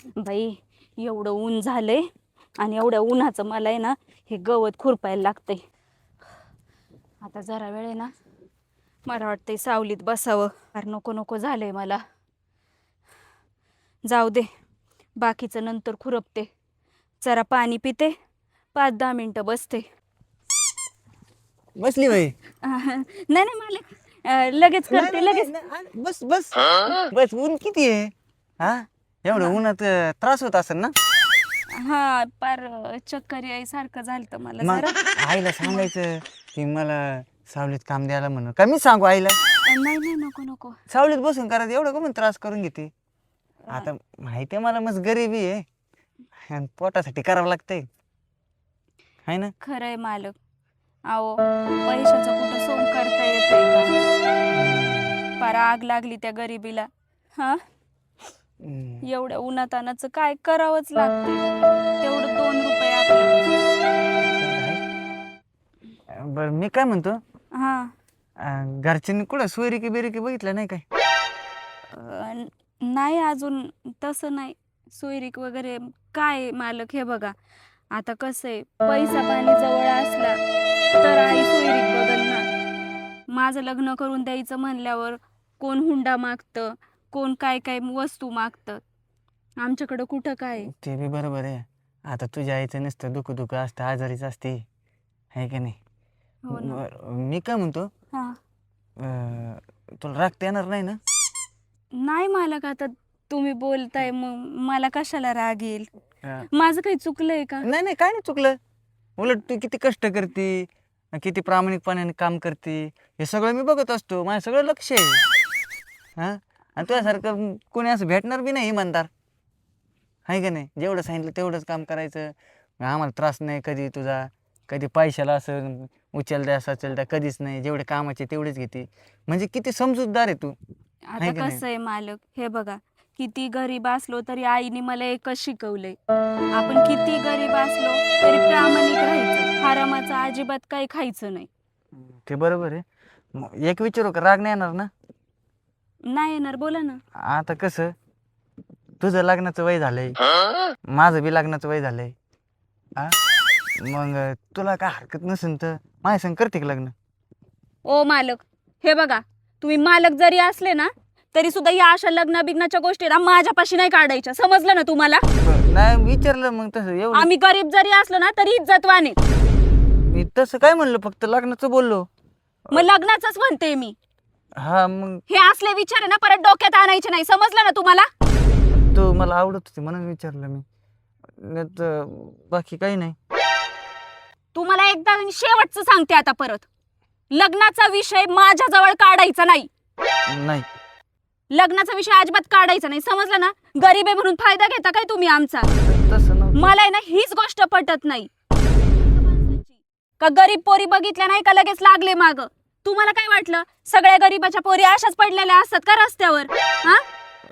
बाई एवढं ऊन झालंय आणि एवढ्या उन्हाचं मला आहे ना हे गवत खुरपायला लागतंय. आता जरा वेळ आहे ना मला वाटतंय सावलीत बसावं. फार नको नको झालंय मला. जाऊ दे, बाकीचं नंतर खुरपते. जरा पाणी पिते, 5-10 मिनिटं बसते. बसली बाई. नाही नाही मालक, लगेच करते लगेच. बस बस बस. ऊन किती आहे हा? एवढं उन्हात त्रास होत असेल ना? हा पार चक्कर यायसारखं झालं मला मग जरा. आईला सांगायचं की मला सावलीत काम द्यायला म्हणून. का मी सांगू आईला? नाही नाही नको नको. सावलीत बसून करायचं एवढं का म्हणून त्रास करून घेते? आता माहिती आहे मला मस्त गरिबी आहे आणि पोटासाठी करावं लागतंय, है ना? खरंय मालक. अहो पैशाचं कुठं सोंग करता येतंय का? पार आग लागली त्या गरिबीला. हा एवढ्या उन्हातानाचं काय करावंच लागतंय. तेवढं 2 रुपये आपलं. बरं मी काय म्हणतो, हा घरच्यांनी कुठं सोयरिकी बिरिकी बघितलं नाही काय? नाही अजून तसं नाही. सोयरीक वगैरे काय मालक, हे बघा आता कसं आहे, पैसा पाणी जवळ असला तर आई सोयरीक बघल ना. माझं लग्न करून द्यायचं म्हणल्यावर कोण हुंडा मागतं, कोण काय काय वस्तू मागतं. आमच्याकडं कुठं काय. ते बी बरोबर आहे. आता तुझ्या आईचं नसतं दुखू दुखू असतं, आजारीच असते, आहे का नाही? हो ना. मी काय म्हणतो, हा तुला राखता येणार नाही ना? नाही मालक, आता तुम्ही बोलताय मग मला कशाला राग येईल? हा. माझं काही चुकलंय का? नाही नाही, काय नाही चुकलं. उलट तू किती कष्ट करते, किती प्रामाणिकपणाने काम करते, हे सगळं मी बघत असतो. माझं सगळं लक्ष आहे. हां, आणि तुझ्यासारखं कोणी असं भेटणार बी नाही इमानदार, आहे का नाही? जेवढं सांगितलं तेवढंच काम करायचं. आम्हाला त्रास नाही कधी तुझा, कधी पैशाला असं उचल द्या सचल द्या कधीच नाही. जेवढे कामाचे तेवढेच घेते. म्हणजे किती समजूतदार आहे तू. आता का नाही? कसं आहे मालक, हे बघा किती गरीब असलो तरी आईने मला एकच शिकवलंय, आपण किती गरीब असलो तरी प्रामाणिक राहायचं, हरामाचं अजिबात काही खायचं नाही. ते बरोबर आहे. मग एक विचारू का, राग नाही येणार ना? नाही येणार, बोला ना. आता कसं, तुझं लग्नाचं वय झालंय, माझं बी लग्नाचं वय झालंय. हा, मग तुला काय हरकत नसेल तर माझ्या संग करते का लग्न? ओ मालक, हे बघा तुम्ही मालक जरी असले ना तरी सुद्धा या अशा लग्न बिग्नाच्या गोष्टी ना माझ्यापाशी नाही काढायच्या, समजलं ना तुम्हाला? नाही विचारलं मग तसं एवढं. आम्ही गरीब जरी असलो ना तरी इज्जतवान आहे. मी तसं काय म्हणलं, फक्त लग्नाचं बोललो. मग लग्नाचंच म्हणते मी. हा मग हे असले विचार आहे ना परत डोक्यात आणायचे नाही, समजलं ना तुम्हाला? तो मला आवडत होती म्हणून विचारलं मी, नाही तर बाकी काही नाही. तुम्हाला एकदा आणि शेवटचं सांगते आता, परत लग्नाचा विषय माझ्याजवळ काढायचा नाही. नाही लग्नाचा विषय अजिबात काढायचा नाही, समजलं ना? गरीब आहे म्हणून फायदा घेता काय तुम्ही आमचा? तसं नव्हतं. मला आहे ना हीच गोष्ट पटत नाही का गरीब पोरी बघितल्या नाही का लगेच लागले माग. तुम्हाला काय वाटलं सगळ्या गरीबाच्या पोरी अशाच पडलेल्या असतात का रस्त्यावर? हा,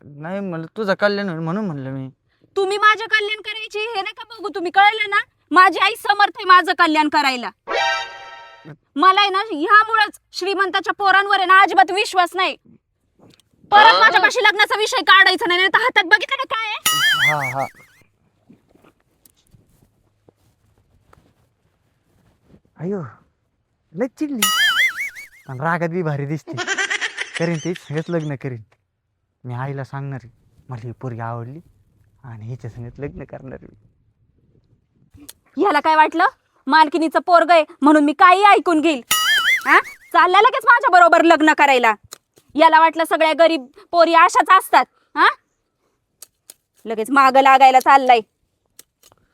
नाही म्हणलं तुझं कल्याण होईल म्हणून म्हणलं मी. तुम्ही माझं कल्याण करायची हे नका बघू तुम्ही, कळलं ना? माझी आई समर्थ आहे माझं कल्याण करायला. मला आहे ना ह्यामुळेच श्रीमंताच्या पोरांवर आहे ना अजिबात विश्वास नाही. परत माझ्यापाशी लग्नाचा विषय काढायचा नाही, तर हातात बघितलं ना काय आहे? हा हा. अयो लय चिडली, आणि रागात बी भारी दिसते. करीन ते सगळंच लग्न करीन. मी आईला सांगणार आहे, मला ही पोरगी आवडली आणि हिच्या संगत लग्न करणार आहे. ह्याला काय वाटलं मालकिनीचं पोरग आहे म्हणून मी काही ऐकून घेईल? हा, चालल्या लगेच माझ्या बरोबर लग्न करायला. याला वाटलं सगळ्या गरीब पोरी अशाच असतात. हा, लगेच माग लागायला चाललाय.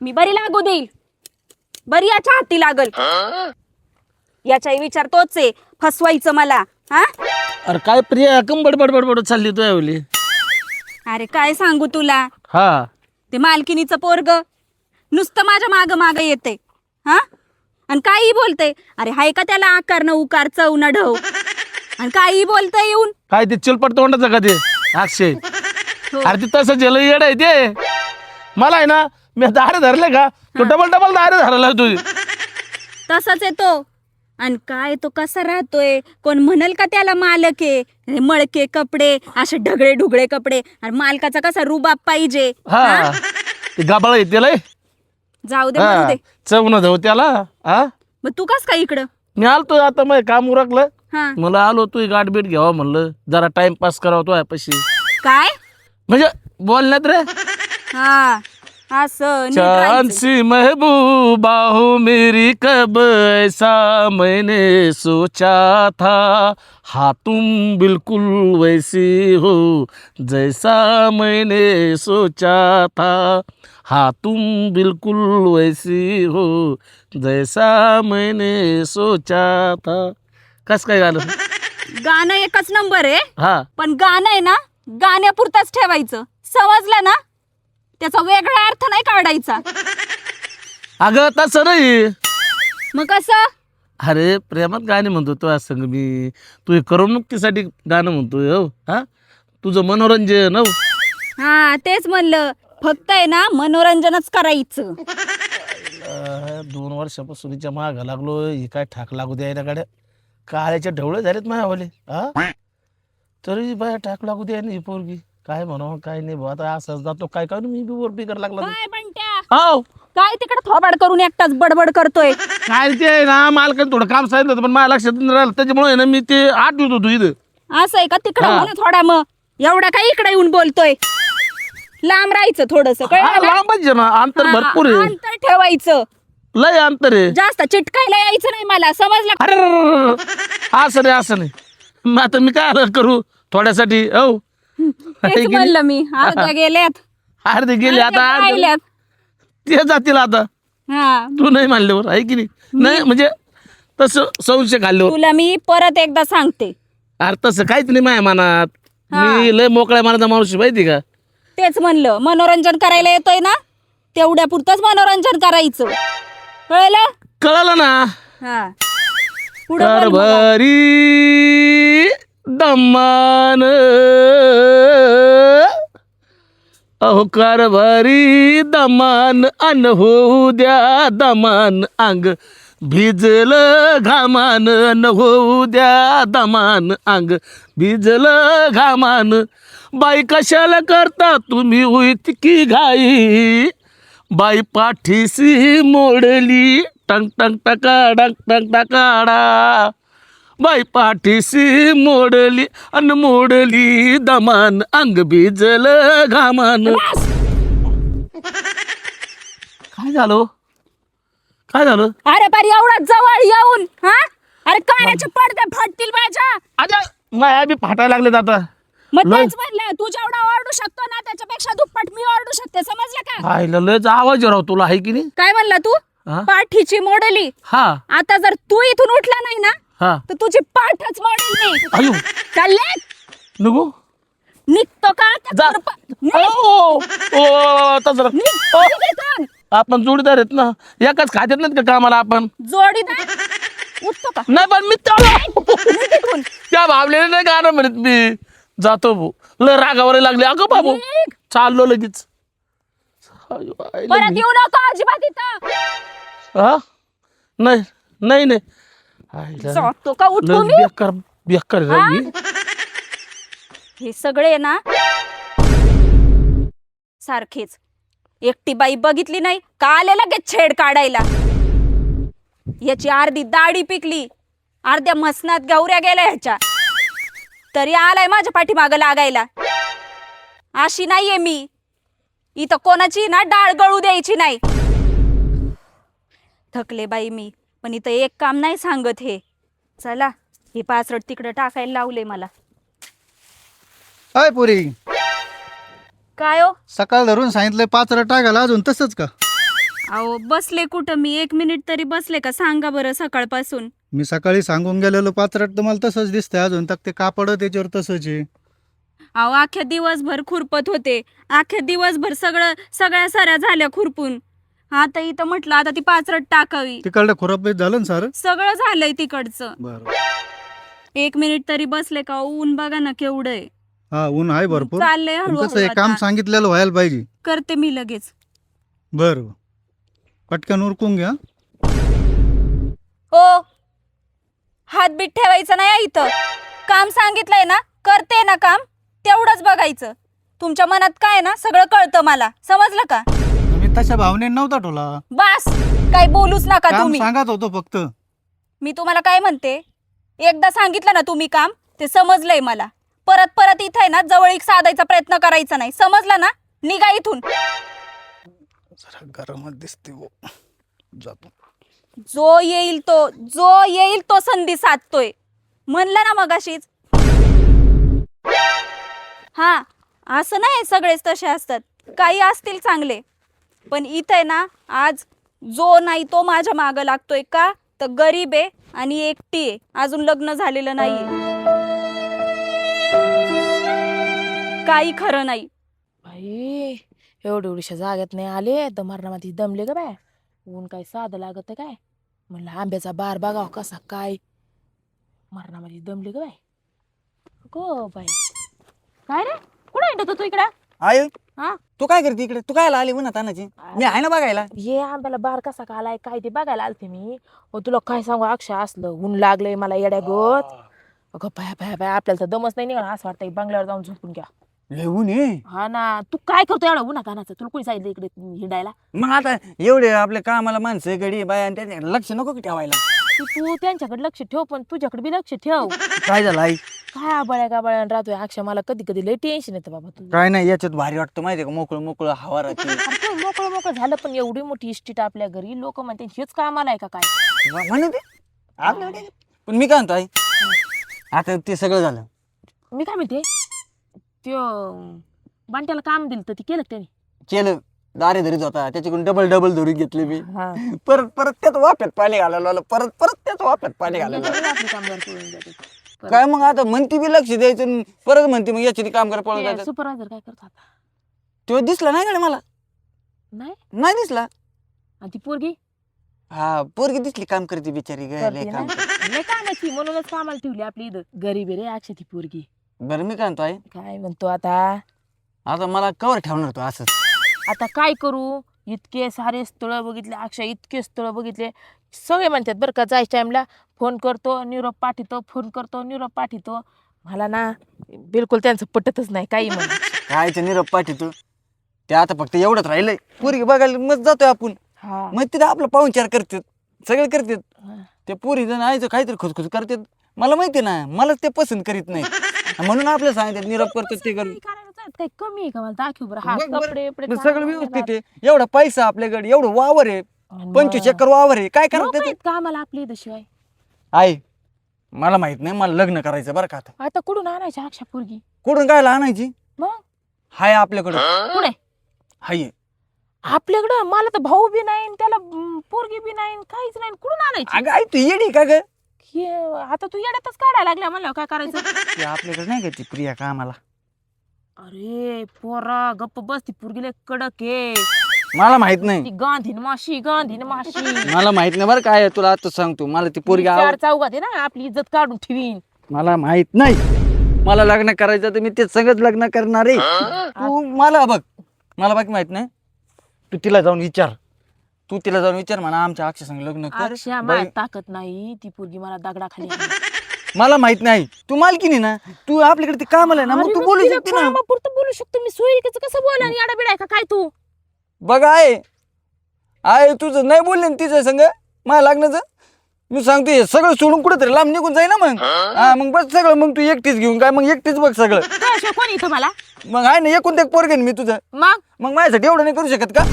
मी बरी लागू देईल, बरी याच्या हाती लागल. याचाही विचार तोच आहे, फसवायचं मला. हा, अरे काय प्रिया कम बडबड बडबड चालली तू यावली? अरे काय सांगू तुला, हा, ते मालकिनीचं पोरग नुसतं माझ्या माग माग येते. हा, आणि काही बोलते. अरे हाय का त्याला आकार न उकार चव न ढव, आणि काही बोलतंय येऊन. काय ते चिलपट तोंडाचं का ते अक्षय? अरे ते तसं जेल येड आहे ते. मला आहे ना, मी दारे धरले का तो डबल डबल दारे धरायला तू. तसंच आहे तो. आणि काय तो कसा राहतोय, कोण म्हणल का त्याला मालक आहे? हे मळके कपडे, असे ढगळे ढुगळे कपडे, आणि मालकाचा कसा रुबाब पाहिजे. हा ते गाबाळ येते लय. जाऊ दे मरू दे. चवण जाऊ त्याला. हा मग तू कस काय इकडं? मी आलतो आता मग काम उरकलं, हा मला आलो तू गाठ बीट घ्यावा म्हणलं, जरा टाइमपास करावा तो पैसे काय? म्हणजे बोलण्यात रे. हा असं नीट राहायचं. चांद सी महबूबा हो मेरी कब ऐसा मैंने सोचा था, हाँ तुम बिल्कुल वैसी हो जैसा मैंने सोचा था, हाँ तुम बिल्कुल वैसी हो जैसा मैंने सोचा था. कस काय गाणं? गाणं एकच नंबर आहे, हा पण गाणं आहे ना गाण्यापुरताच ठेवायचं, समजलं ना? त्याचा वेगळा अर्थ नाही काढायचा. अगं तसं नाही. मग कसं? अरे प्रेमात गाणे म्हणतो तो आज संग मी, तू करमणुकीसाठी गाणं म्हणतोय हो. हा तुझं मनोरंजन हो. हा तेच म्हणलं, फक्त आहे ना मनोरंजनच करायचं. 2 वर्षापासून हिच्या मागं लागलो, ही काय ठाक लागू द्यायला गाड्या, काळ्याच्या ढवळे झालेत माझ्यावाले. हा तरी बाया ठाक लागू द्याय नाही पोरगी, काय म्हणावं काय नाही भाऊ. आता असंच जातो काय काय मी बी वर बिगर लागला. काय म्हणत्या? हो काय तिकडे थोबाड करून एकटाच बडबड करतोय? काय ते ना मालकाने थोडं काम सांगितलं होतं, पण माझ्या लक्षात नाही राहिलं, त्याच्यामुळे ना मी ते आठवत होतो इथं. असं आहे का? तिकडे हा. हो ना थोडा, मग एवढा काय इकडे येऊन बोलतोय? लांब राहायचं थोडस, हा, लांबच आहे ना, अंतर भरपूर आहे, अंतर ठेवायचं, लय अंतर आहे. जास्त चिटकायला यायचं नाही मला, समजलं का? अरे असं नाही असं नाही, मग आता मी काय करू थोड्यासाठी हो. तेच म्हणलं मी, अर्ध्या गेल्यात, अर्धे गेले आता, अर्ध्या राहिल्यात. ते जातील आता. हा तू नाही मानल्यावर आहे की नाही? नाही म्हणजे तसं संशय खाल्ल्यावर. तुला मी परत एकदा सांगते, अरे तसं काहीच नाही माझ्या मनात, हा. मी लय मोकळ्या मनाचा माणूस आहे, माहिती का? तेच म्हणलं, मनोरंजन करायला येतोय ना, तेवढ्या पुरतच मनोरंजन करायचं, कळलं? कळलं ना. हा पुढं बोल मला. कारभारी दमान, अहो कारभारी दमान, अन होऊ द्या दमान, अंग भिजलं घामान, अन होऊ द्या दमान, अंग भिजलं घामान. बाई कशाला करता तुम्ही इतकी घाई, बाई पाठीशी मोडली टंग टंग टका डंग टंग टकाडा, बाई पाठीशी मोडली अन मोडली दमान, अंग भिजलं घामान. काय झालं काय झालं? अरे पर एवढा जवळ येऊन, हा अरे कानाचे पडदे फाटतील माझ्या. आता माया बी फाटायला लागलेत आता. मग लय- तेच म्हणलं, तू जेवढा ओरडू शकतो ना त्याच्यापेक्षा दुप्पट मी ओरडू शकते, समजलं का? आईला लयच आवाज राव तुला आहे की नाही? काय म्हणला तू? हा? पाठीची मोडली. हा आता जर तू इथून उठला नाही ना हा तर तुझी पाठच मोडेल मी. अयो चालले नको निघतो का? जा. ओ, ओ, तसं ओ, आपण जोडीदार आहेत ना, एकाच खात्यात नाहीत का कामाला आपण? जोडीदार उठतो का? नाही पण मी निघ इथून. त्या भावलेलं नाही गाणं म्हणत, मी जातो भाऊ. लय रागावर लागले अगं बाबू, निघ. चाललो लगेच. अयो, आईला परत मी- येऊ नको अजिबात इथं. हा? नाही नाही नाही आईला जातो का उठतो लय मी? बेकार बेकार आहे हा? रे मी. हे सगळे ना सारखेच. एकटी बाई बघितली नाही का आले लगेच छेड काढायला. याची अर्धी दाढी पिकली, अर्ध्या मसनात गौऱ्या गेल्या ह्याच्या, तरी आलाय माझ्या पाठीमागं लागायला. अशी नाहीये मी, इथं कोणाची ना डाळ गळू द्यायची नाही. थकले बाई मी, पण इथं एक काम नाही सांगत हे. चला हे पाचरट तिकडं टाकायला लावले मला. अय पुरी, काय हो? सकाळ धरून सांगितलंय 5 टाकायला, अजून तसंच का? अहो बसले कुठं मी, 1 मिनिट तरी बसले का सांगा बरं सकाळपासून. मी सकाळी सांगून गेलेलो 5 तर मला तसंच दिसतंय अजून तक, ते कापड त्याच्यावर तसंच आहे. अहो अख्ख्या दिवसभर खुरपत होते, अख्ख्या दिवसभर सगळ्या साऱ्या झाल्या खुरपून. आता इथं म्हटलं आता ती पाचरट टाकावी. तिकडलं खुरापीत झालं ना सारं? सगळं झालंय तिकडचं. बरं. 1 मिनिट तरी बसले का? ऊन बघा ना केवढं आहे. हा ऊन आहे भरपूर. चाललंय पण कसं हळूहळू आहे, काम आता. सांगितलेलं व्हायला पाहिजे. करते मी लगेच. बरं पटकन उरकून घ्या. ओ हातबीत ठेवायचं नाही इथं. काम सांगितलंय ना, करते ना काम, तेवढंच बघायचं. तुमच्या मनात काय आहे ना सगळं कळतं मला, समजलं का? मी तशा भावनेने नव्हता ठोला. बस काही बोलूच नका काम तुम्ही. सांगत होतो फक्त. मी तुम्हाला काय म्हणते, एकदा सांगितलं ना तुम्ही काम, ते समजलंय मला. परत परत इथं आहे ना जवळीक साधायचा प्रयत्न करायचा नाही, समजलं ना? निघा इथून. जरा गरमच दिसते हो. जातो. जो येईल तो संधी साधतोय, म्हणलं ना मगाशीच. हा, असं नाही सगळेच तसे असतात, काही असतील चांगले, पण इथं आहे ना आज जो नाही तो माझ्या मागं लागतोय का, तर गरीब आहे आणि एकटी आहे, अजून लग्न झालेलं नाहीये. काही खरं नाही. बाई एवढ्याशा जाग्यात नाही आले तर मरणामध्ये दमले ग बाय. ऊन काय साधं लागत काय. म्हणलं आंब्याचा बार बघाव कसा काय. मरणामध्ये दमले ग बाय. गो बाय. काय रे कुठे येतो तू इकडं? आय हा? तू काय करते इकडे? तू काय आली म्हणा तानाची? मी आहे ना बघायला. ये आंब्याला बार कसा का आलाय काय ते बघायला आलते मी. तुला काय सांगू अक्षय, असलं ऊन लागलंय मला येड्या गोत. अगं पाया पाया पाया आपल्याला तर दमच नाही निघाला. असं वाटतं बंगल्यावर जाऊन झोपून घ्या. येऊन ये. हा ना, तू काय करतो एवढा उन्हा कानाचं? तुला कोणी सांगितलं इकडे हिंडायला? मग आता एवढे आपल्या कामाला माणसं गडी बाय आणि त्याच्याकडे लक्ष नको का ठेवायला? तू त्यांच्याकडे लक्ष ठेव, पण तुझ्याकडे बी लक्ष ठेव. काय झालं आई? काय आबळ्या गाबळ्या राहतोय अक्षय, मला कधी कधी लय टेन्शन येतं बाबा तुझं. काय नाही, याच्यात भारी वाटतं माहितीये का, मोकळं मोकळं हवा राहते. मोकळं मोकळं झालं, पण एवढी मोठी इस्टेट आपल्या घरी, लोक म्हणते हेच कामाला आहे का काय? म्हणून ते आपल्याला काय? पण मी काय म्हणतो आई, आता ते सगळं झालं. मी काय म्हणते, त्यो बांट्याला काम दिलं तर ते केलं का त्याने? केलं. दारे धरीत होता, त्याच्याकडून डबल डबल धरून घेतले मी. हा. परत परत त्याच वाफ्यात पाणी घालायला, परत परत त्याच वाफ्यात पाणी घालायला. आपले कामगार पळून जाते. काय मग आता म्हणती बी लक्ष द्यायचं आणि परत म्हणते मग याची काम करा पळून जायचं. सुपरवायझर काय करतो आता? तो दिसला नाही का मला? नाही. नाही दिसला. आणि ती पोरगी हा, पोरगी दिसली काम करते बिचारी ग, लय करते काम ना? करते. लय कामाची, म्हणूनच कामाला ठेवली आपली इथं. गरीब आहे रे अक्षय ती पोरगी. बरं मी काय म्हणतो आई, काय म्हणतो आता? आता मला कवर ठेवणार तो असंच? आता काय करू, इतके सारे स्थळ बघितले अक्षय, इतके स्थळ बघितले. सगळे म्हणतात बरं का, जायच्या टाइमला फोन करतो निरोप पाठवतो, फोन करतो निरोप पाठवतो. मला ना बिलकुल त्यांचं पटतच नाही काही म्हणा. कायचं निरोप पाठीतो ते, आता फक्त एवढंच राहिलंय. पोरगी बघायला मग जातोय आपण, हा. मग तिथे आपलं पाहुणचार करतात, सगळे करतात. हा. ते पोरी जण आयचं काहीतरी खुसखुस करतात. मला माहिती ना, मलाच ते पसंत करीत नाही, म्हणून आपलं सांगतात निरोप करतात ते करून. काही कमी आहे का मला दाखव बरं. हा, बघ बरं. कपडे बिपडे मग सगळं व्यवस्थित आहे. एवढा पैसा आपल्याकडे, एवढं वावर आहे, आणि 25 एकर वावर आहे. काय लोकं करतात आहेत का आम्हाला आपली इथं शिवाय? आई? मला माहित नाही, मला लग्न करायचं बरं का. आता आता कुठून आणायची अक्षा पोरगी? कुठून काय आणायची? मग हाय आपल्याकडं, कुठे हाय. आपल्याकडं? मला तर भाऊ बी नाही, त्याला पोरगी बी नाही, काहीच नाही. कुठून आणायची? अगं आई तू येडी का ग? हे आता तू येड्यातच काढायला लागल्या म्हणल्यावर काय करायचं? ती आपल्याकडे नाही का ती प्रिया का आम्हाला? अरे पोरा गप्प बस, ती पोरगी लय कडक आहे. मला माहित नाही, ती गांधीन माशी मला माहित नाही बरं काय. तुला आता सांगतो, मला ती पोरगी चार चौघात आहे ना, आपली इज्जत काढून ठेवीन. मला माहित नाही. मला लग्न करायचं तर मी ते सगळंच लग्न करणार आहे. तू मला बघ, मला बाकी माहित नाही. तू तिला जाऊन विचार म्हणा आमच्या अक्षय संग लग्न कर. अक्षा बाई, मला ताकद नाही, ती पोरगी मला दगडाखाली आणेल. मला माहित नाही. तू मालकीनी ना, तू आपल्याकडे ते कामाला आहे ना, मग अरे तू मग बोलू तिला शकते ना. कामापुरतं बोलू शकतो मी. सोयीचं कसं बोला याडा बिडा का काय तू? बघ आहे तुझं नाही बोलले ना तिचं संग माझ्या लग्नाचं. मी सांगतो हे सगळं सोडून कुठेतरी लांब निघून जाई ना मग. हा मग बस सगळं, मग तू एकटीच घेऊन काय, मग एकटीच बघ सगळं. तुझ्याशिवाय कोण इथं मला? मग आहे ना एकूण एक पोरगेन मी तुझं. मग माझ्यासाठी एवढं नाही करू शकत का?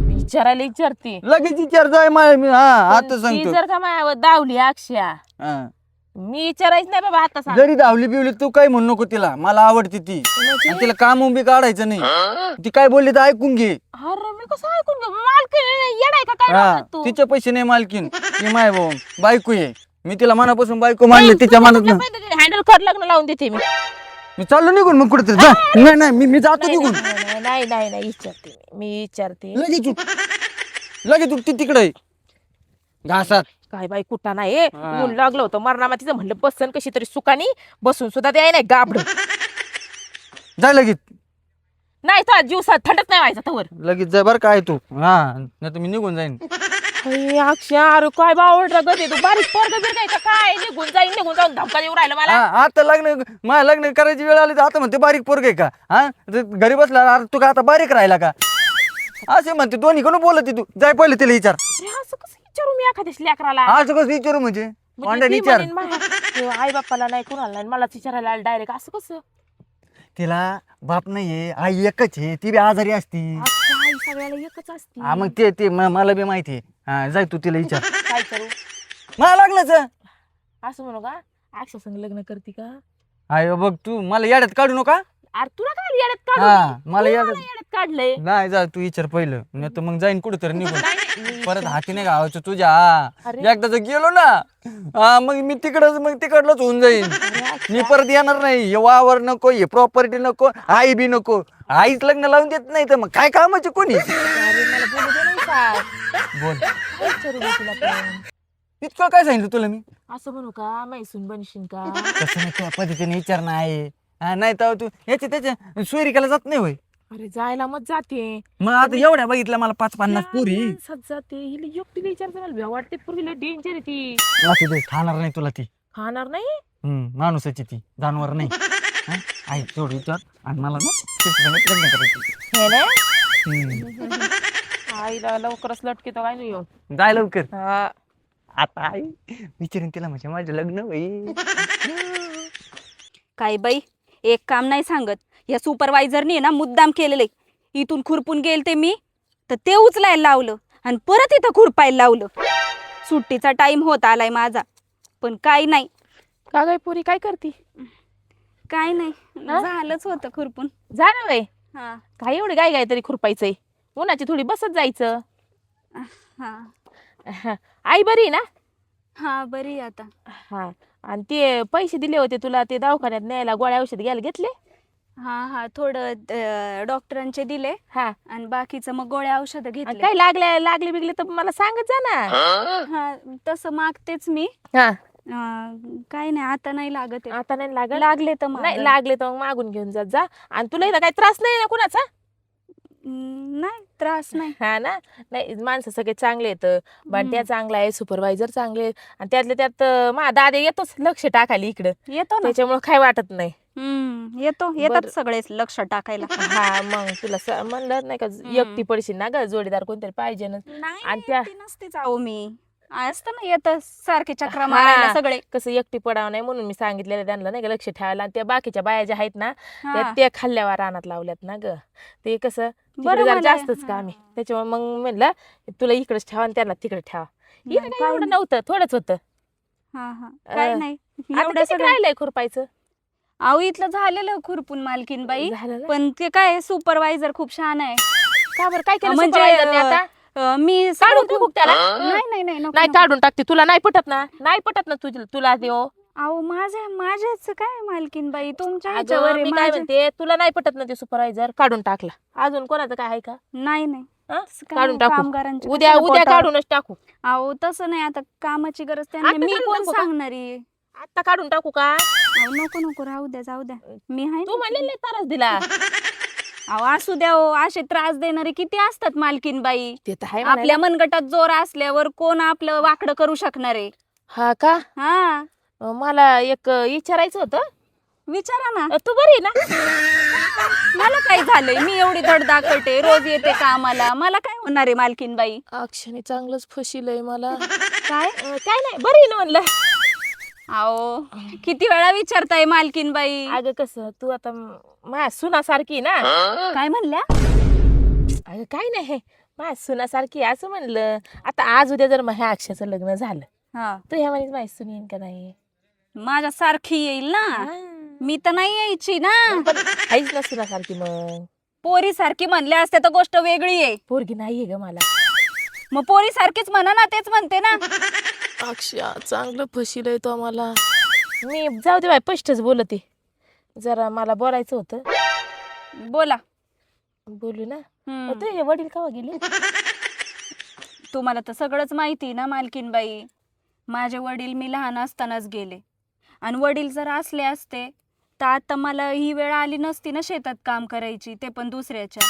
विचारायला विचारते. लगेच विचार जाय मी. हा आता ती सांगतो. जर का माझ्यावर दावली अक्षा, हा. मी विचारायच नाही बाबा आता सांग. जरी धावली बिवली तू काही म्हणू नको तिला, मला आवडते ती. आणि तिला काम बी काढायचं नाही. ती काय बोलली तर ऐकून घे. अरे मी कसं ऐकून घेऊ? मालकीण येडाय का काय हा, डोक्यात तू? तिचे पैसे नाही मालकीन, ती माय भाऊ बायको आहे. मी तिला मनापासून बायको मानले तिच्या मनात. हँडल कर, लग्न लावून देते मी. मी चाललो निघून मग कुठेतरी जा. नाही मी जातो निघून. नाही विचारते मी विचारते. लगेच उठ, ती तिकडे घासात. काय बाई कुठं नाही हा. ऊन लागलं होतं मरणामातीचं, म्हणलं बसन कशी तरी सुखानी बसून सुद्धा द्याय नाही गाबड. जाय लगेच नाही तर जीव थंडच नाही व्हायचा तवर. लगेच जाय बरं काय तू. हा नाही तर मी निघून जाईन. अक्षय अरे काय बावडला ग ते तू बारीक पोरग बिरगाय का काय निघून जाऊन धमका देऊ राहिलं मला. आता मला लग्न करायची वेळ आली तर आता म्हणते बारीक पोरग आहे का? हा ते घरी बसला अरे तू का आता बारीक राहिला का? असे म्हणते दोन्ही कोण बोलत तू जाय पहिले तिला विचार. अरे असं कसं विचारू मी एखाद्या लेकराला? असं कसं विचारू म्हणजे ऑनलाईन विचार. आई बाप्पाला नाही कुणाला नाही मलाच विचारायला डायरेक्ट असं कसं? तिला बाप नाहीये आई एकच आहे ती बी आजारी असती. आई सगळ्याला एकच असते. हा मग ते मला बी माहिती आहे. हा जाय तू तिला विचार. काय करू मला लागलंच. असं म्हणू का अक्षय संग लग्न करते का? अरे बघ तू मला याड्यात काढू नका. अरे तुला काय येड्यात काढू? हा मला तू याड्यात येड्यात काढलंय. नाही जा तू विचार पहिलं नाही तर मग जाईन कुठं तरी निघून मी परत हाती नाही गावाचं तुझ्या. अरे. एकदा जर गेलो ना हा मग मी तिकडलंच होऊन जाईन. मी परत येणार नाही. हे वावर नको हे प्रॉपर्टी नको आई बी नको. आईच लग्न लावून देत नाही तर मग काय कामाचे कोणी. अरे मला बोलू दे नाही का? बोल काय विचारू दे तुला पण? इतकं काय सांगितलं तुला मी? असं म्हणू का मैसून बनशील का? कसं नाही त्या पद्धतीने विचारणं आहे. हा नाही तर तू त्याच्या सोयरिकाला जात नाही होय. अरे जायला मग जाते मग आता एवढ्या बघितल्या मला 5-50 पुरी जाते हिला एकटीला विचारते मला भ्या वाटते पूर्वीला डेंजर आहे ती. असू दे खाणार नाही तुला ती. खाणार नाही माणूसाची ती जानवर नाही. हा? आई तेवढं विचार आणि मला ना तिच्यासंगत लग्न करायचं. हे ना आईला लवकरच लटकेतो काय नाही येऊन. जाय लवकर. हा. आता आई विचारून तिला म्हणजे माझं लग्न होईल. काय बाई एक काम नाही सांगत. या सुपरवायझरनी ना मुद्दाम केलेले. इथून खुरपून गेलते मी तर ते उचलायला लावलं आणि परत इथं खुरपायला लावलं. सुट्टीचा टाइम होत आलाय माझा पण काही नाही. का गाय पुरी काय करती? काय नाही हा? झालंच होतं खुरपून. जा ना बाई हा काय एवढी गाय तरी खुरपायचंय. उन्हाची थोडी बसत जायचं. हा आई बरी आहे ना? हा बरी आहे आता. हा आणि ते पैसे दिले होते तुला ते दवाखान्यात न्यायला गोळ्या औषध घ्यायला घेतले? हा थोडं डॉक्टरांचे दिले हा आणि बाकीचं मग गोळ्या औषधं आणि घेतले. काय लागले बिगले तर मला सांगत जा ना. हा तसं मागतेच मी. हा काय नाही आता नाही लागत आहे. आता नाही लागत. लागले तर नाही मागं. लागले तर मग मागून घेऊन जात जा. आणि तुला इथं काही त्रास नाही ना कुणाचा? नाही त्रास नाही. हा ना नाही माणसं सगळे चांगले आहेत. बंट्या चांगला आहे सुपरवायझर चांगले आहेत. आणि त्यातल्या त्यात मा दादा येतोच लक्ष टाकायला इकडं येतो ना. त्याच्यामुळे काय वाटत नाही. येतात बरं. सगळेच लक्ष टाकायला. हा मग तुला म्हणलं नाही का एकटी पडशील ना ग जोडीदार कोणतरी पाहिजे ना. नाही आणि त्या- एकटी नसतेच आहो मी. असतं ना येत सारखे चक्र मारायला हा. सगळे. कसं एकटी पडावं नाही म्हणून मी सांगितलेलं त्यांना नाही का लक्ष ठेवायला. आणि त्या बाकीच्या बाया ज्या आहेत ना हा. त्या खाल्ल्यावर रानात लावल्यात ना ग. ते कसं बरं तिकडे जरा मला- जास्तच काम आहे. त्याच्यामुळे मग म्हणलं तुला इकडेच ठेवा आणि त्यांना तिकडे ठेवा. नाही, इकडे काय काय एवढं नव्हतं थोडंच होतं. काय अं, नाही आता एवढं किती सगळं. राहिलंय खुरपायचं? अहो इथलं झालेलं खुरपून मालकीनबाई. झालं ना? पण ते काय सुपरवायझर खूप छान आहे. का बरं काय केलं म्हणजे supervisor ने आता? मी काढून टाकू त्याला? नाही नको, नाही नको. काढून टाकते. तुला नाही पटत ना? नाही पटत ना तुला देव? अहो माझ्याच काय मालकीनबाई तुमच्या अगं, ह्याच्यावर आहे, मी काय माझ्या- म्हणते तुला नाही पटत ना ते सुपरवायझर काढून टाकला. अजून कोणाचं काय आहे का? नाही हं? तसं काय काढून टाकू. कामगारांच्या उद्या कशाला उद्या पोटावर- काढूनच टाकू. अहो तसं नाही आता कामाची गरज आता त्यांना मी काढून कोण टाकू का? सांगणारी. आता काढून टाकू का? अहो नको राहू द्या जाऊ द्या मी आहे तू ना. म्हणले त्रास दिला. अहो असू द्या हो असे त्रास देणारे किती असतात मालकीनबाई. ते तर आहे आपल्या मनगटात जोर असल्यावर कोण आपलं वाकडं करू शकणार आहे. हा का? हा मला एक विचारायचं होतं. विचारा ना. तू बरी आहे ना? मला काय झालंय मी एवढी धडधाकटे रोज येते कामाला मला काय होणार आहे मालकीनबाई. अक्षनी चांगलंच फशीलय मला. काय काय नाही बरी आहे ना म्हणलं. अहो किती वेळा विचारताय मालकीनबाई. अगं कसं तू आता माझ्या सुनासारखी ना. काय म्हणल्या? अगं काय नाही माझ्या सुनासारखी असं म्हणलं. आता आज उद्या जर माझ्या अक्षाचं लग्न झालं हा तर ह्या महिन्यात माझी सून येईन का नाही? माझ्या सारखी येईल ना. मी तर नाही यायची ना. पण आहेच ना सुनासारखी. मग पोरी सारखी म्हणले असते तर गोष्ट वेगळी आहे. पोरगी नाहीये ग मला. मग पोरी सारखीच म्हणा ना तेच म्हणते ना. अक्षा चांगलं फशीलय तो मला. मी जाऊ दे बाय स्पष्टच बोलते. जरा मला बोलायचं होतं. बोला. बोलू ना. हम्म. तुझे वडील केव्हा गेले? तुम्हाला तर सगळंच माहिती ना मालकीनबाई. माझे वडील मी लहान असतानाच गेले आणि वडील जर असले असते तर आता मला ही वेळ आली नसती ना शेतात काम करायची, ते पण दुसऱ्याच्या.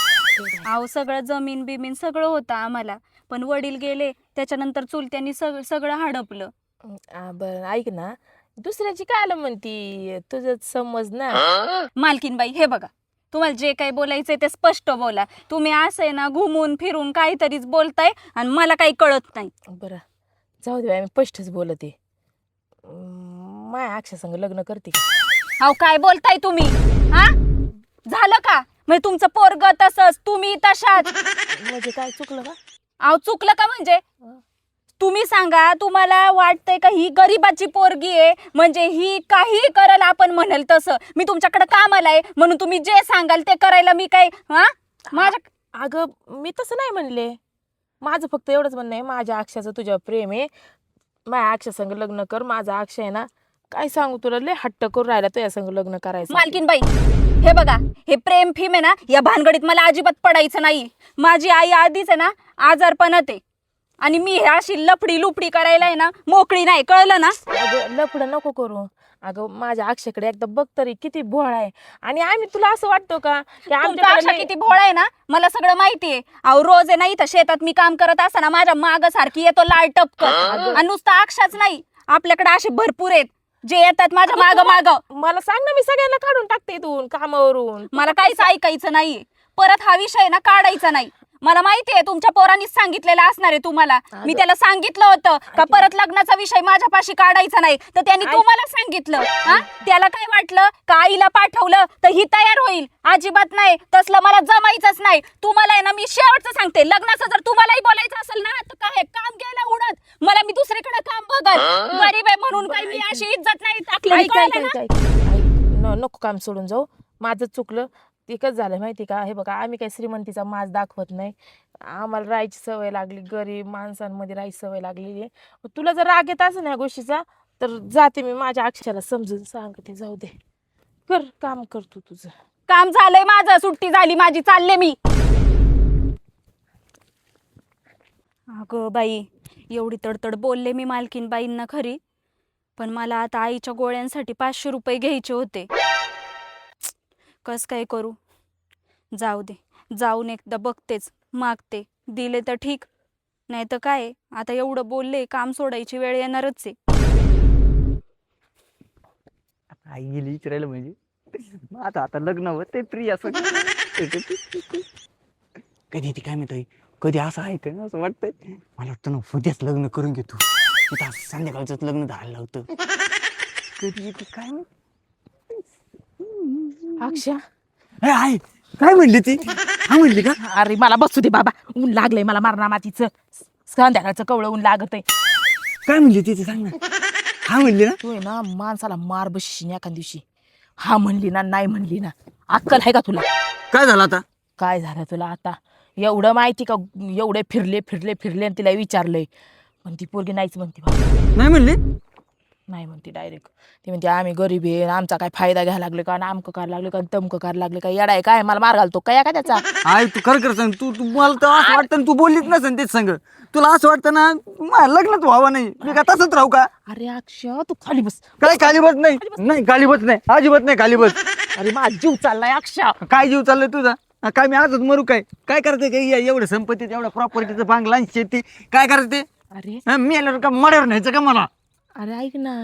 अहो सगळं जमीन बिमीन सगळं होतं आम्हाला, पण वडील गेले त्याच्यानंतर चुलत्यांनी सगळं हडपलं. बरं ऐक ना, दुसऱ्याची काय आलं म्हणती, तुझं समज ना. मालकीनबाई हे बघा, तुम्हाला जे काही बोलायचंय ते स्पष्ट बोला. तुम्ही असं आहे ना घुमून फिरून काहीतरीच बोलताय आणि मला काही कळत नाही. बरं जाऊ दे बाई, मी स्पष्टच बोलते. माया अक्षा संग लग्न करते का? अहो काय बोलताय तुम्ही? हा झालं का? म्हणजे तुमचं पोरग तसंच, तुम्ही तशाच. म्हणजे काय चुकलं का? अहो चुकलं का म्हणजे? तुम्ही सांगा, तुम्हाला वाटतंय का ही गरीबाची पोरगी आहे म्हणजे ही काही करल आपण म्हणाल तसं? मी तुमच्याकडे कामाला आहे म्हणून तुम्ही जे सांगाल ते करायला मी काय माझ्या अगं मी तसं नाही म्हणले, माझं फक्त एवढंच म्हणणं आहे, माझ्या अक्षाचं तुझ्यावर प्रेम आहे, माझ्या अक्षा संग लग्न कर. माझा अक्षा आहे ना, काय सांगू तुला, लय हट्ट करून राहिला तुझ्या संग लग्न करायचं. मालकीनबाई हे बघा, हे प्रेम फिम आहे ना, या भानगडीत मला अजिबात पडायचं नाही. माझी आई आधीच आहे ना आजारपणात आहे आणि मी हे अशी लफडी लुफडी करायला आहे ना मोकळी नाही, कळलं ना? अगं लफडं नको करू. अगं माझ्या अक्षाकडे एकदा बघ तरी, किती भोळा आहे. आणि आम्ही, तुला असं वाटतं का की तुमचा आमच्याकडे अक्षा किती भोळा आहे ना मला सगळं माहिती आहे. अहो रोज आहे ना इथं शेतात मी काम करत असताना माझ्या माग सारखी येतो लाल टपकत. आणि नुसता अक्षाच नाही, आपल्याकडे असे भरपूर आहेत जे येतात माझ्या माग माग. मला सांग ना, मी सगळ्यांना काढून टाकते इथून कामावरून. मला काहीच ऐकायचं नाहीये, परत हा विषय ना काढायचा नाही. मला माहितीये तुमच्या पोरांनीच सांगितलेलं असणार आहे तुम्हाला. मी त्याला सांगितलं होतं का परत लग्नाचा विषय माझ्यापाशी काढायचा नाही, तर त्यांनी तुम्हाला सांगितलं. हा त्याला काय वाटलं का आईला पाठवलं तर ही तयार होईल? अजिबात नाही, तसलं मला जमायचंच नाही. तुम्हाला आहे ना मी शेवटचं सांगते, लग्नाचं जर तुम्हालाही बोलायचं असेल ना तर काय काम घ्यायला उडत, मला मी दुसरीकडे काम बघल. गरीब आहे म्हणून काही मी अशी इज्जत नाही टाकली, कळलं ना? नको काम सोडून जाऊ, माझं चुकलं. ते कसं झालं माहिती का, हे बघा आम्ही काही श्रीमंतीचा माज दाखवत नाही, आम्हाला राहायची सवय लागली, गरीब माणसांमध्ये राहायची सवय लागलेली आहे. तुला जर राग येत असेल ना ह्या गोष्टीचा तर जाते मी, माझ्या अक्षराला समजून सांगते. जाऊ दे, कर काम कर तू तुझं. काम झालंय माझं, सुट्टी झाली माझी, चालले मी. अगं बाई, एवढी तडतड बोलले मी मालकीनबाईंना खरी, पण मला आता आईच्या गोळ्यांसाठी 500 रुपये घ्यायचे होते. कस काय करू? जाऊ दे, जाऊन एकदा बघतेच, मागते, दिले तर ठीक, नाही तर काय आता एवढं बोलले, काम सोडायची वेळ येणारच आहे. आई गेली विचारायला म्हणजे माझं आता लग्न होते प्रिया असं कधी ती काय म्हणतोय, कधी असं आहे का असं वाटतंय. मला वाटतं ना उद्याच लग्न करून घेतो, संध्याकाळच लग्न झालं होतं. कधी येते काय माहित. अक्षा, आई काय म्हणली ती? हा म्हणली का? अरे मला बसू दे बाबा, ऊन लागलंय मला मारणा मातीचं, संध्याकाळचं कवळं ऊन लागत आहे. काय म्हणली ती सांग ना. हा म्हणली ना? तू आहे ना माणसाला मार बसशील एका दिवशी. हा म्हणली ना, नाही म्हणली ना, अक्कल आहे का तुला? काय झालं आता? काय झालं तुला आता? एवढं माहिती का, एवढे फिरले फिरले फिरले आणि तिला विचारलंय, पण ती पोरगी नाहीच म्हणते बाबा. नाही म्हणली? नाही म्हणते डायरेक्ट. ती म्हणते आम्ही गरीब आहे, आमचा काय फायदा घ्यायला लागले का, आमकं करायला लागले का, तमकं करायला लागले का, येडा आहे काय, मला मार घालतो काय का त्याचा? आई तू खरं सांग, तू तू मला तर असं वाटतं ना, तू बोललीच नसेल तेच सांग. तुला असं वाटतं ना माझं लग्नच व्हावं नाही, मी का तसंच राहू का? अरे अक्षय तू खाली बस. काय खाली बस? नाही नाही खाली बस नाही, अजिबात नाही खाली बस. अरे माझा जीव चाललाय अक्षय. काय जीव चाललाय तुझा? काय मी आजच मरू काय? काय करते काय एवढं संपत्तीत, एवढ्या प्रॉपर्टीचं बांगला शेती काय करते? अरे मी आल्यावर का मड्यावर न्यायचं का मला? अरे ऐक ना,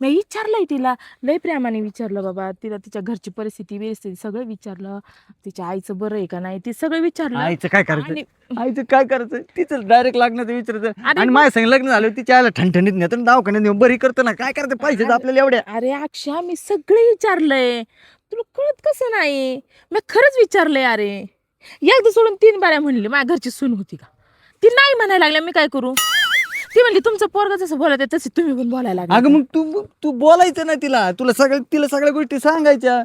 मी विचारलंय तिला, लय प्रेमाने विचारलं बाबा तिला, तिच्या घरची परिस्थिती सगळं विचारलं, तिच्या आईचं बरं आहे का नाही ते सगळं विचारलं. आईचं काय करायचं? आणि- आईचं काय करायचं? तिचं डायरेक्ट लग्नाचं विचारायचं. अरे आणि माझ्या संग लग्न झालं, तिच्या आईला ठणठणीत नेतो ना दवाखान्यात नेऊन बरी करतो ना. काय करते पैसे आपल्याला एवढ्या? अरे अक्षय मी सगळे विचारलंय, तुला कळत कसं नाही? मी खरंच विचारलंय. अरे एकदा सोडून 3 बाऱ्या म्हणली, माझ्या घरची सून होती का? ती नाही म्हणायला लागल्या, मी काय करू? ती म्हणली तुमचं पोरग जसं बोलत आहे तसे तुम्ही पण बोलायला लागले. अगं मग तू बोलायचं ना तिला, तिला सगळ्या गोष्टी सांगायच्या.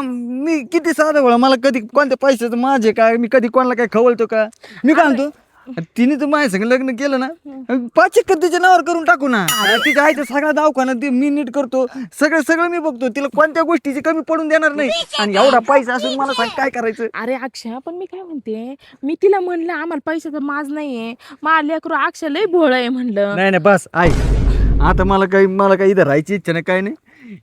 मी किती साधा बोला, मला कधी कोणत्या पैशाचं माझे काय, मी कधी कोणाला काय खवळतो का? मी काय म्हणतो, तिने तर माझ्या संग लग्न केलं ना, 5 एकर तिच्या नावावर करून टाकू ना. तिच्या आईचं सगळा दवाखाना ते मी नीट करतो, सगळं मी बघतो, तिला कोणत्या गोष्टीची कमी पडून देणार नाही. आणि एवढा पैसा असून मला सांग काय करायचं? अरे अक्षय पण मी काय म्हणते, मी तिला म्हणलं आम्हाला पैशाचा माज नाहीये, माझं लेकरू अक्षय लय भोळ आहे म्हणलं. नाही बस आई, आता मला काही इथं राहायची इच्छा नाही, काय नाही.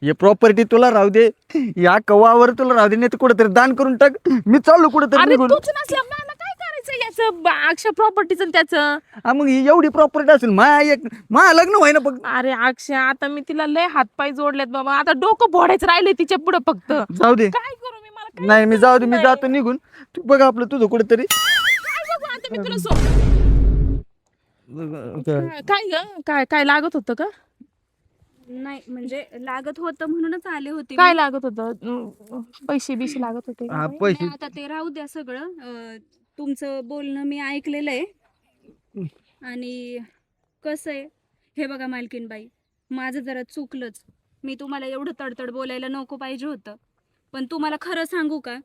हे प्रॉपर्टी तुला राहू दे, या कवावर तुला राहू दे, नाही तर कुठेतरी दान करून टाक. मी चाललो कुठेतरी अरे निघून. तूच नसल्या मला काय करायचं याचं अक्षय प्रॉपर्टीचं त्याचं. हा, मग ही एवढी प्रॉपर्टी असेल मा लग्न व्हाय ना फक्त. अरे अक्षय आता मी तिला लय हातपाय जोडलेत बाबा, आता डोकं फोडायचं राहिले तिच्या पुढे फक्त. जाऊ दे. काय करू मी, मला काही नाही मी जाऊ दे, मी नाही. जातो निघून. तू बघ आपलं तुझं कुठेतरी. काय बघू आता मी तुला काय ग काय काय लागत होतं का? नाही म्हणजे लागत होतं म्हणूनच आले होते काय मी. लागत होतं? पैसे बिशे लागत होते का? हा, नाही, पैसे. आता ते राहू द्या सगळं. तुमचं बोलणं मी ऐकलेलं आहे. आणि कसं आहे, हे बघा मालकीनबाई, माझं जरा चुकलंच. मी तुम्हाला एवढं तडतड बोलायला नको पाहिजे होतं. पण तुम्हाला खरं सांगू का,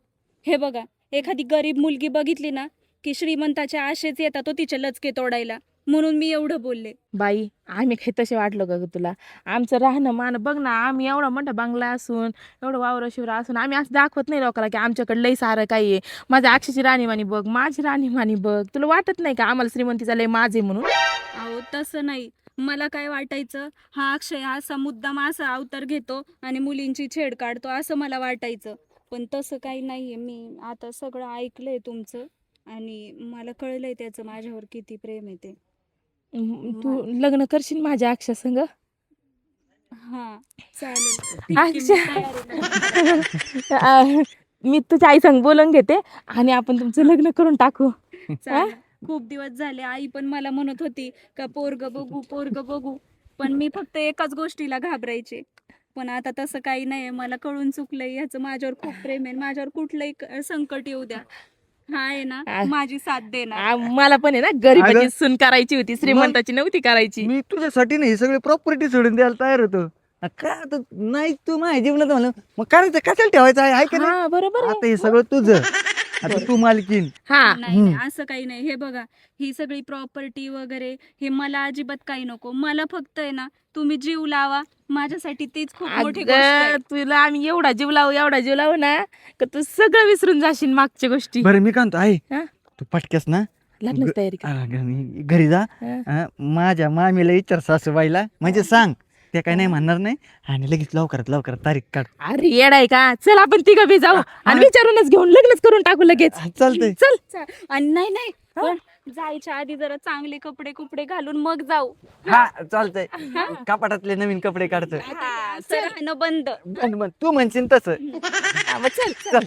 हे बघा, एखादी गरीब मुलगी बघितली ना की श्रीमंताच्या आशेच येतात तो तिचे लचके तोडायला, म्हणून मी एवढं बोलले. बाई आम्ही काही तसे वाटलो का ग तुला? आमचं राहणं मान बघ ना, आम्ही एवढा मोठा बंगला असून एवढं वावर शिवर असून आम्ही असं दाखवत नाही लोकांना की आमच्याकडे लई सारं काही आहे. माझ्या अक्षयची राणीमानी बघ, माझी राणीमानी बघ. तुला वाटत नाही का आम्हाला श्रीमंतीचा लय माझे म्हणून? अहो तसं नाही, मला काय वाटायचं, हा अक्षय असा मुद्दाम असा अवतार घेतो आणि मुलींची छेड काढतो असं मला वाटायचं. पण तसं काही नाहीये. मी आता सगळं ऐकलंय तुमचं आणि मला कळलंय त्याचं माझ्यावर किती प्रेम आहे ते. तू लग्न करशील माझ्या अक्षय संग? हा चालेल. ठीक आहे, मी अक्षय तयार आहे. मी तुझ्या आई संग बोलून घेते आणि आपण तुमचं लग्न करून टाकू. चालेल. खूप दिवस झाले आई पण मला म्हणत होती का पोरग बघू पोरग बघू, पण मी फक्त एकाच गोष्टीला घाबरायचे. पण आता तसं काही नाही, मला कळून चुकलंय, ह्याचं माझ्यावर खूप प्रेम आहे. माझ्यावर कुठलंही संकट येऊ द्या, हा आहे ना माझी साथ देणार. मला पण आहे ना गरीबाची अगं, सून करायची होती, श्रीमंताची नव्हती करायची. मी तुझ्यासाठी नाही सगळी प्रॉपर्टी सोडून द्यायला तयार होतो. काय आता नाही तू माझ्या जीवनात म्हणलं मग करायचं, कशाला ठेवायचं आहे का नाही? हा बरोबर आहे. आता हे सगळं तुझं, आता तू मालकीन. हा नाही नाही, असं काही नाही. हे बघा, ही सगळी प्रॉपर्टी वगैरे हे मला अजिबात काही नको. मला फक्त आहे ना तुम्ही जीव लावा माझ्यासाठी, तीच खूप मोठी गोष्ट आहे. अगं तुला आम्ही एवढा जीव लावू ना का तू सगळं विसरून जाशील मागच्या गोष्टी. बरं मी काय म्हणतो आहे, हा? तू पटक्यास ना लग्नाची तयारी कर. घरी जा. हा. माझ्या मामीला विचार सासूबाईला, म्हणजे सांग, ते काय नाही म्हणणार नाही. आणि लगेच लवकरात तारीख काढ. अरे येडाय का, चल आपण तिघं बी जाऊ आणि विचारूनच घेऊन लग्नच करून टाकू लगेच. चालतंय. चल. आणि नाही नाही, पण जायच्या आधी जरा चांगले कपडे कुपडे घालून मग जाऊ. हा चालतंय. कपाटातले नवीन कपडे काढतोय. असं राहणं बंद. तू म्हणशील तसं. हा, मग चल. चल.